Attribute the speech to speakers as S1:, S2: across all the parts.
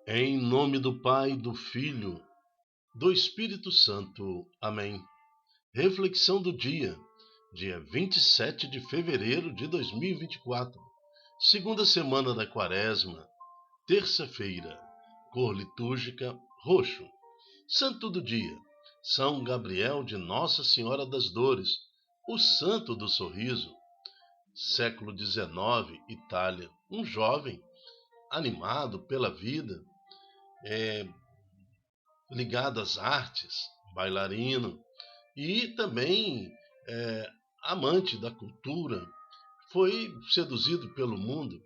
S1: Em nome do Pai, do Filho, do Espírito Santo. Amém. Reflexão do dia 27 de fevereiro de 2024. Segunda semana da Quaresma. Terça-feira. Cor litúrgica: roxo. Santo do dia: São Gabriel de Nossa Senhora das Dores, o santo do sorriso. Século XIX, Itália. Um jovem, animado pela vida, ligado às artes, bailarino e também amante da cultura, foi seduzido pelo mundo,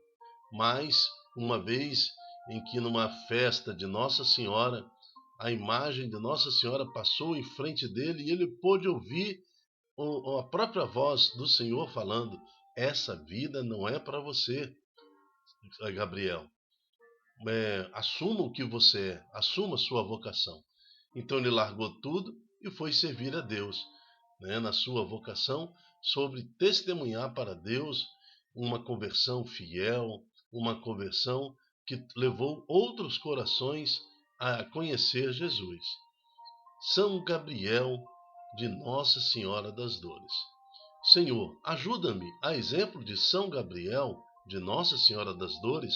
S1: mas uma vez em que numa festa de Nossa Senhora, a imagem de Nossa Senhora passou em frente dele e ele pôde ouvir a própria voz do Senhor falando: essa vida não é para você, Gabriel. Assuma o que você é, assuma a sua vocação. Então ele largou tudo e foi servir a Deus, na sua vocação, sobre testemunhar para Deus uma conversão fiel, uma conversão que levou outros corações a conhecer Jesus. São Gabriel de Nossa Senhora das Dores. Senhor, ajuda-me, a exemplo de São Gabriel de Nossa Senhora das Dores,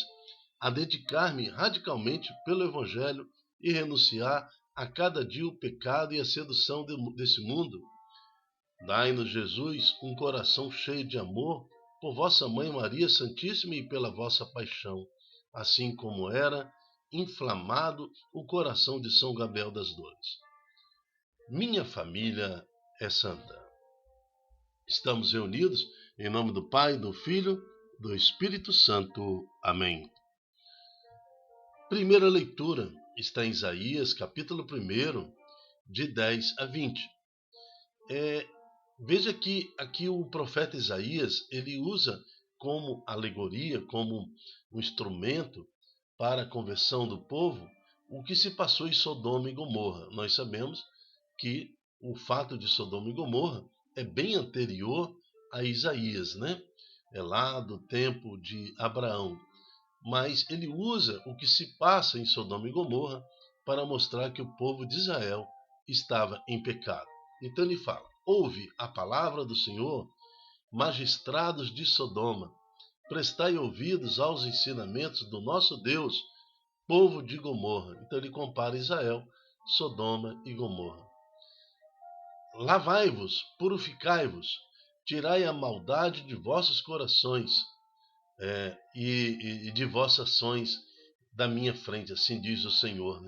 S1: a dedicar-me radicalmente pelo Evangelho e renunciar a cada dia o pecado e a sedução desse mundo. Dai-nos, Jesus, um coração cheio de amor por vossa Mãe Maria Santíssima e pela vossa paixão, assim como era inflamado o coração de São Gabriel das Dores. Minha família é santa. Estamos reunidos em nome do Pai, do Filho, do Espírito Santo. Amém. Primeira leitura está em Isaías, capítulo 1, de 10 a 20. Veja que aqui o profeta Isaías, ele usa como alegoria, como um instrumento para a conversão do povo, o que se passou em Sodoma e Gomorra. Nós sabemos que o fato de Sodoma e Gomorra é bem anterior a Isaías, né? É lá do tempo de Abraão. Mas ele usa o que se passa em Sodoma e Gomorra para mostrar que o povo de Israel estava em pecado. Então ele fala: ouve a palavra do Senhor, magistrados de Sodoma, prestai ouvidos aos ensinamentos do nosso Deus, povo de Gomorra. Então ele compara Israel, Sodoma e Gomorra. Lavai-vos, purificai-vos, tirai a maldade de vossos corações, e de vossas ações da minha frente, assim diz o Senhor.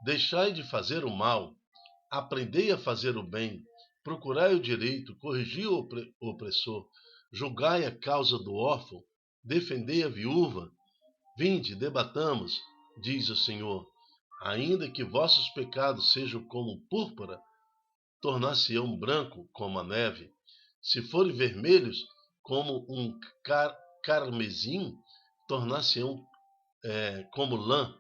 S1: Deixai de fazer o mal, aprendei a fazer o bem, procurai o direito, corrigi o opressor, julgai a causa do órfão, defendei a viúva. Vinde, debatamos, diz o Senhor. Ainda que vossos pecados sejam como púrpura, tornar-se-ão branco como a neve. Se forem vermelhos como um carmesim, tornar-se-ão como lã.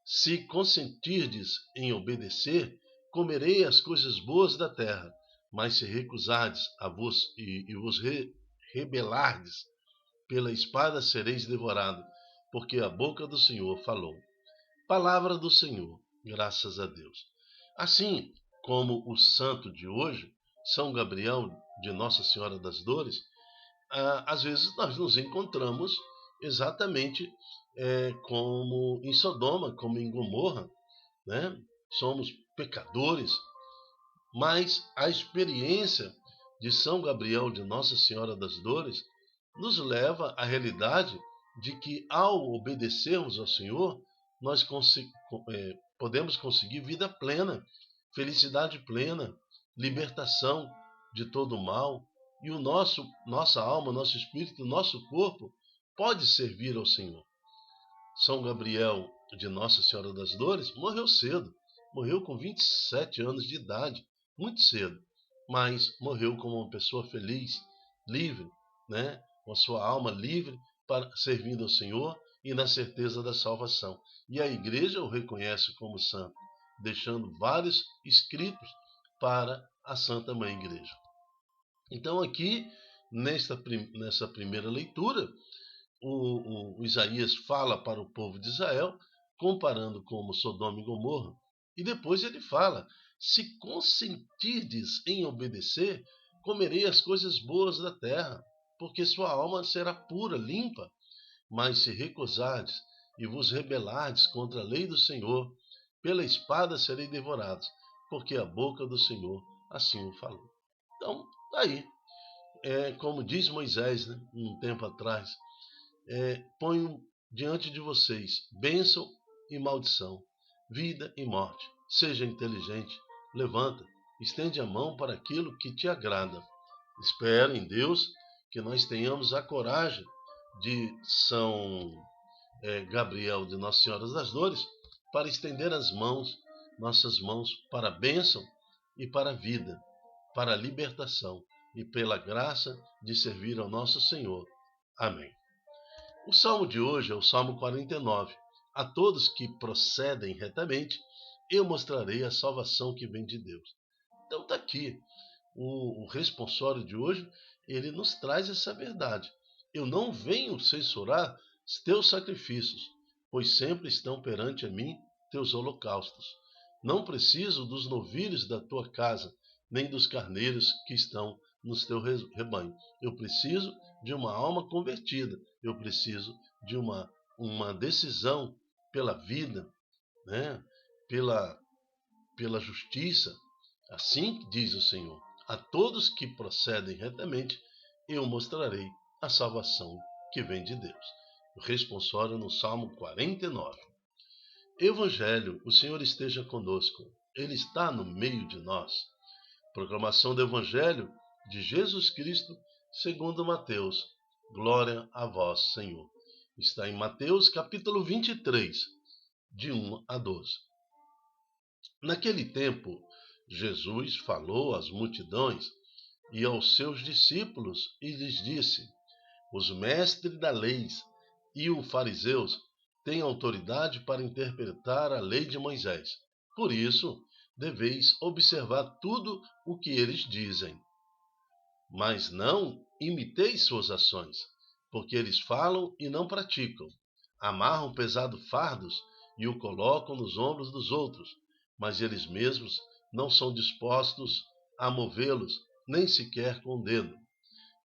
S1: Se consentirdes em obedecer, comerei as coisas boas da terra. Mas se recusardes e vos rebelardes, pela espada sereis devorados, porque a boca do Senhor falou. Palavra do Senhor, graças a Deus. Assim como o santo de hoje, São Gabriel de Nossa Senhora das Dores, às vezes nós nos encontramos exatamente como em Sodoma, como em Gomorra, né? Somos pecadores, mas a experiência de São Gabriel de Nossa Senhora das Dores nos leva à realidade de que, ao obedecermos ao Senhor, nós podemos conseguir vida plena, felicidade plena, libertação de todo o mal, e nossa alma, nosso espírito, nosso corpo pode servir ao Senhor. São Gabriel de Nossa Senhora das Dores morreu cedo, morreu com 27 anos de idade, muito cedo, mas morreu como uma pessoa feliz, livre, né? Com a sua alma livre, servindo ao Senhor e na certeza da salvação. E a Igreja o reconhece como santo, deixando vários escritos para a Santa Mãe Igreja. Então aqui, nessa primeira leitura, o Isaías fala para o povo de Israel comparando como Sodoma e Gomorra. E depois ele fala: se consentirdes em obedecer, comerei as coisas boas da terra, porque sua alma será pura, limpa. Mas se recusardes e vos rebelardes contra a lei do Senhor, pela espada sereis devorados, porque a boca do Senhor assim o falou. Então, aí, como diz Moisés, né, um tempo atrás, ponho diante de vocês bênção e maldição, vida e morte. Seja inteligente, levanta, estende a mão para aquilo que te agrada. Espero em Deus que nós tenhamos a coragem de São Gabriel de Nossa Senhora das Dores para estender as mãos, nossas mãos, para a bênção e para a vida, para a libertação e pela graça de servir ao nosso Senhor. Amém. O salmo de hoje é o Salmo 49. A todos que procedem retamente, eu mostrarei a salvação que vem de Deus. Então está aqui. O responsório de hoje, ele nos traz essa verdade. Eu não venho censurar teus sacrifícios, pois sempre estão perante a mim teus holocaustos. Não preciso dos novilhos da tua casa, nem dos carneiros que estão nos teus rebanhos. Eu preciso de uma alma convertida. Eu preciso de uma decisão pela vida, né? pela justiça. Assim diz o Senhor: a todos que procedem retamente, eu mostrarei a salvação que vem de Deus. O responsório no Salmo 49. Evangelho, o Senhor esteja conosco. Ele está no meio de nós. Proclamação do Evangelho de Jesus Cristo segundo Mateus. Glória a vós, Senhor. Está em Mateus capítulo 23, de 1 a 12. Naquele tempo, Jesus falou às multidões e aos seus discípulos e lhes disse: os mestres da lei e os fariseus têm autoridade para interpretar a lei de Moisés. Por isso, deveis observar tudo o que eles dizem. Mas não imiteis suas ações, porque eles falam e não praticam. Amarram pesados fardos e o colocam nos ombros dos outros, mas eles mesmos não são dispostos a movê-los, nem sequer com o dedo.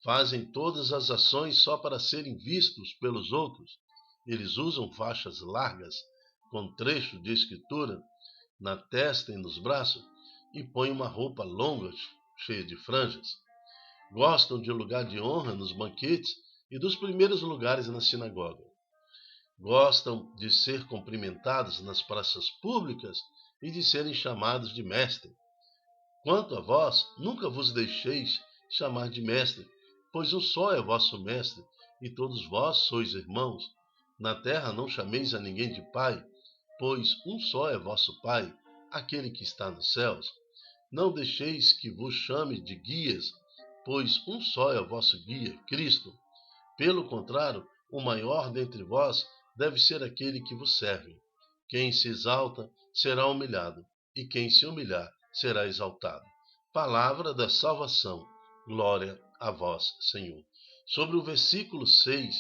S1: Fazem todas as ações só para serem vistos pelos outros. Eles usam faixas largas, com trechos de escritura, na testa e nos braços, e põem uma roupa longa, cheia de franjas. Gostam de lugar de honra nos banquetes e dos primeiros lugares na sinagoga. Gostam de ser cumprimentados nas praças públicas e de serem chamados de mestre. Quanto a vós, nunca vos deixeis chamar de mestre, pois um só é vosso mestre, e todos vós sois irmãos. Na terra não chameis a ninguém de pai, pois um só é vosso Pai, aquele que está nos céus. Não deixeis que vos chame de guias, pois um só é vosso guia, Cristo. Pelo contrário, o maior dentre vós deve ser aquele que vos serve. Quem se exalta será humilhado, e quem se humilhar será exaltado. Palavra da salvação. Glória a vós, Senhor. Sobre o versículo 6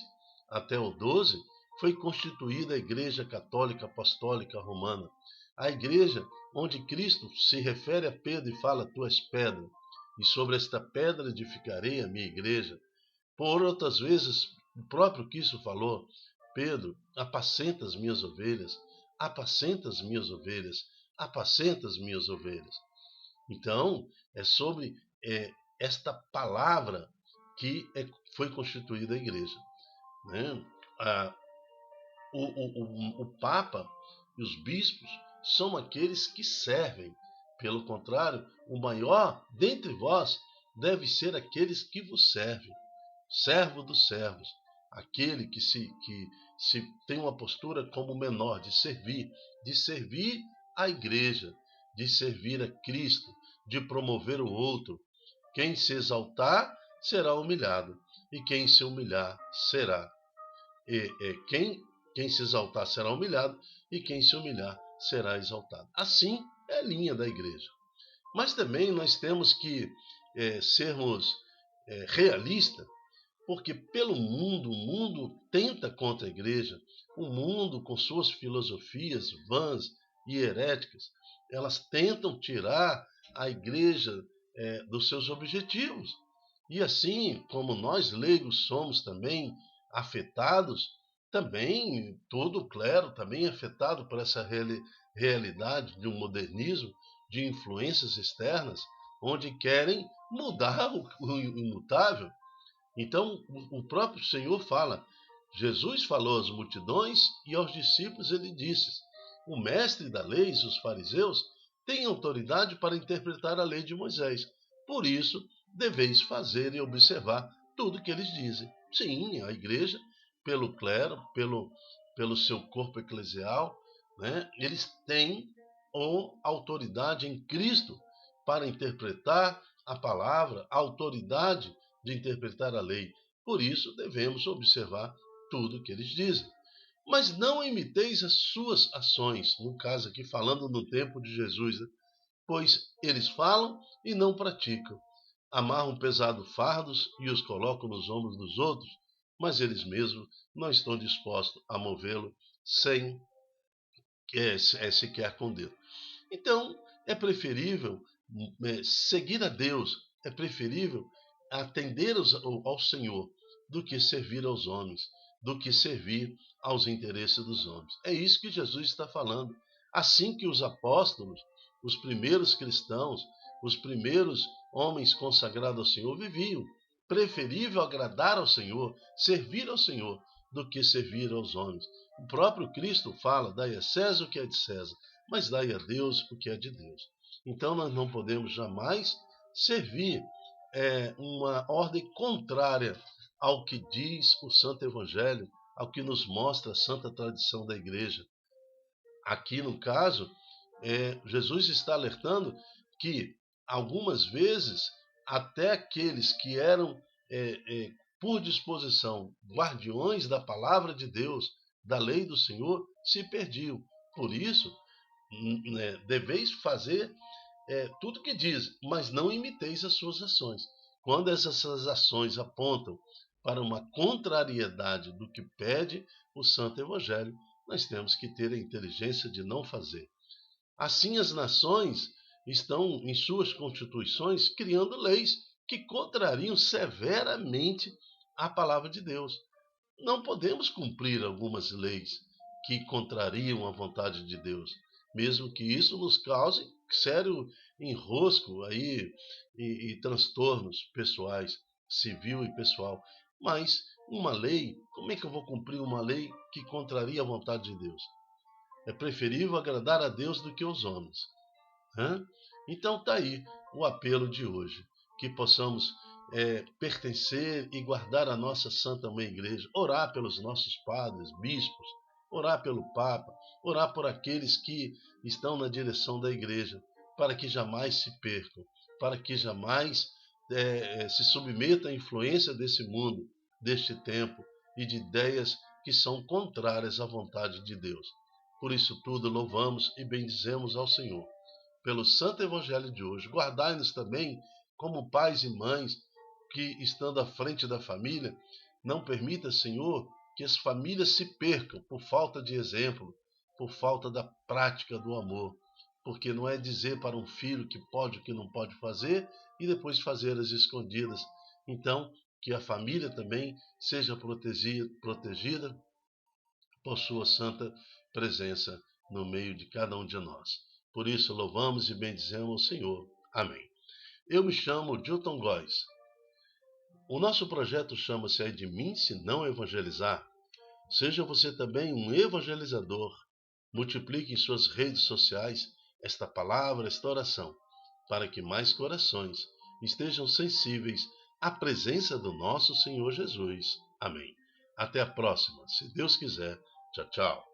S1: até o 12, foi constituída a Igreja Católica Apostólica Romana. A igreja onde Cristo se refere a Pedro e fala: tu és pedra, e sobre esta pedra edificarei a minha igreja. Por outras vezes, o próprio Cristo falou: Pedro, apacenta as minhas ovelhas, apacenta as minhas ovelhas, apacenta as minhas ovelhas. Então, é sobre esta palavra que foi constituída a igreja. Né? O Papa e os bispos são aqueles que servem. Pelo contrário, o maior dentre vós deve ser aqueles que vos servem. Servo dos servos, aquele que se tem uma postura como menor, de servir a igreja, de servir a Cristo, de promover o outro. Quem se exaltar será humilhado, e quem se humilhar será. Quem se exaltar será humilhado, e quem se humilhar será exaltado. Assim é a linha da igreja. Mas também nós temos que sermos realistas, porque pelo mundo, o mundo tenta contra a igreja, o mundo com suas filosofias vãs e heréticas, elas tentam tirar a igreja dos seus objetivos. E assim como nós leigos somos também afetados, também todo o clero também é afetado por essa realidade de um modernismo, de influências externas, onde querem mudar o imutável. Então, o próprio Senhor fala, Jesus falou às multidões e aos discípulos ele disse, o mestre da lei, os fariseus, têm autoridade para interpretar a lei de Moisés. Por isso, deveis fazer e observar tudo que eles dizem. Sim, a igreja, pelo clero, pelo seu corpo eclesial, né, eles têm autoridade em Cristo para interpretar a palavra, a autoridade de interpretar a lei. Por isso, devemos observar tudo o que eles dizem. Mas não imiteis as suas ações, no caso aqui falando no tempo de Jesus, né? Pois eles falam e não praticam. Amarram pesados fardos e os colocam nos ombros dos outros, mas eles mesmos não estão dispostos a movê-lo sem sequer com dedo. Então, é preferível seguir a Deus, é preferível atender ao Senhor do que servir aos homens, do que servir aos interesses dos homens. É isso que Jesus está falando. Assim que os apóstolos, os primeiros cristãos, os primeiros homens consagrados ao Senhor viviam. Preferível agradar ao Senhor, servir ao Senhor, do que servir aos homens. O próprio Cristo fala, dai a César o que é de César, mas dai a Deus o que é de Deus. Então nós não podemos jamais servir uma ordem contrária ao que diz o Santo Evangelho, ao que nos mostra a santa tradição da igreja. Aqui no caso, Jesus está alertando que algumas vezes até aqueles que eram por disposição guardiões da palavra de Deus, da lei do Senhor, se perdiam. Por isso, deveis fazer tudo o que diz, mas não imiteis as suas ações. Quando essas ações apontam para uma contrariedade do que pede o Santo Evangelho, nós temos que ter a inteligência de não fazer. Assim, as nações estão em suas constituições criando leis que contrariam severamente a palavra de Deus. Não podemos cumprir algumas leis que contrariam a vontade de Deus, mesmo que isso nos cause sério enrosco aí e transtornos pessoais, civil e pessoal. Mas uma lei, como é que eu vou cumprir uma lei que contraria a vontade de Deus? É preferível agradar a Deus do que aos homens. Então está aí o apelo de hoje, que possamos pertencer e guardar a nossa Santa Mãe Igreja, orar pelos nossos padres, bispos, orar pelo Papa, orar por aqueles que estão na direção da Igreja, para que jamais se percam, para que jamais se submetam à influência desse mundo, deste tempo e de ideias que são contrárias à vontade de Deus. Por isso tudo louvamos e bendizemos ao Senhor. Pelo Santo Evangelho de hoje, guardai-nos também como pais e mães que, estando à frente da família, não permita, Senhor, que as famílias se percam por falta de exemplo, por falta da prática do amor. Porque não é dizer para um filho que pode o que não pode fazer e depois fazer as escondidas. Então, que a família também seja protegida por sua santa presença no meio de cada um de nós. Por isso, louvamos e bendizemos o Senhor. Amém. Eu me chamo Dilton Góes. O nosso projeto chama-se É de Mim Se Não Evangelizar. Seja você também um evangelizador. Multiplique em suas redes sociais esta palavra, esta oração, para que mais corações estejam sensíveis à presença do nosso Senhor Jesus. Amém. Até a próxima, se Deus quiser. Tchau, tchau.